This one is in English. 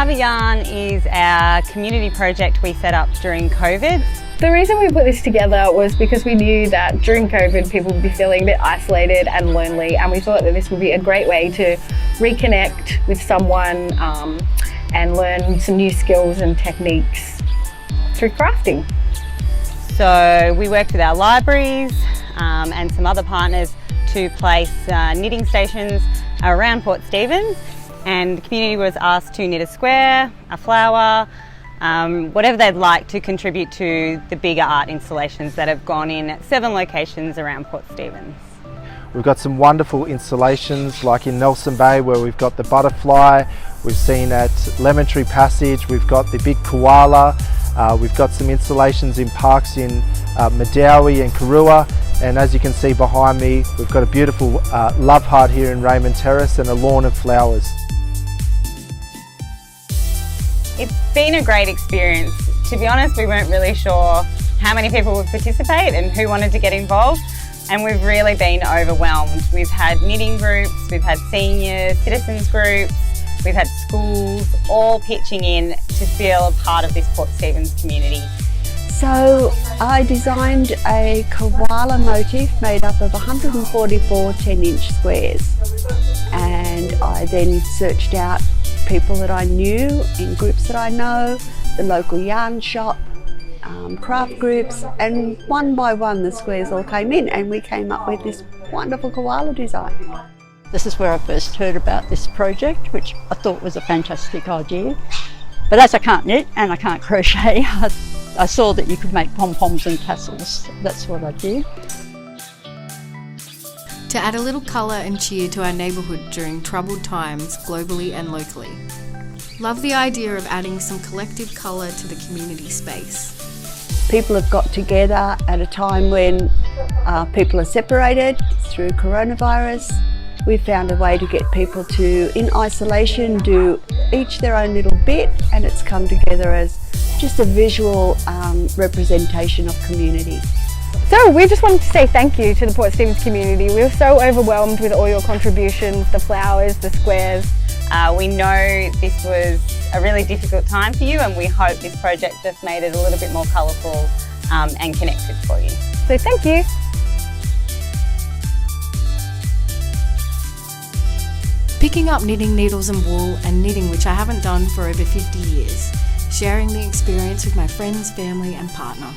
Yacaaba Yarn is our community project we set up during COVID. The reason we put this together was because we knew that during COVID people would be feeling a bit isolated and lonely, and we thought that this would be a great way to reconnect with someone and learn some new skills and techniques through crafting. So we worked with our libraries and some other partners to place knitting stations around Port Stephens, and the community was asked to knit a square, a flower, whatever they'd like to contribute to the bigger art installations that have gone in at 7 locations around Port Stephens. We've got some wonderful installations like in Henderson Bay where we've got the butterfly, we've seen at Lemon Tree Passage, we've got the big koala, we've got some installations in parks in Medowie and Karuah, and as you can see behind me we've got a beautiful love heart here in Raymond Terrace and a lawn of flowers. It's been a great experience. To be honest, we weren't really sure how many people would participate and who wanted to get involved, and we've really been overwhelmed. We've had knitting groups, we've had seniors, citizens groups, we've had schools all pitching in to feel a part of this Port Stephens community. So I designed a koala motif made up of 144 10-inch squares, and I then searched out people that I knew in groups that I know, the local yarn shop, craft groups, and one by one the squares all came in and we came up with this wonderful koala design. This is where I first heard about this project, which I thought was a fantastic idea. But as I can't knit and I can't crochet, I saw that you could make pom-poms and tassels. That's what I do. To add a little colour and cheer to our neighbourhood during troubled times, globally and locally. Love the idea of adding some collective colour to the community space. People have got together at a time when people are separated through coronavirus. We found a way to get people to, in isolation, do each their own little bit, and it's come together as just a visual representation of community. So we just wanted to say thank you to the Port Stephens community. We were so overwhelmed with all your contributions, the flowers, the squares. We know this was a really difficult time for you, and we hope this project just made it a little bit more colourful and connected for you. So thank you. Picking up knitting needles and wool and knitting, which I haven't done for over 50 years. Sharing the experience with my friends, family and partner.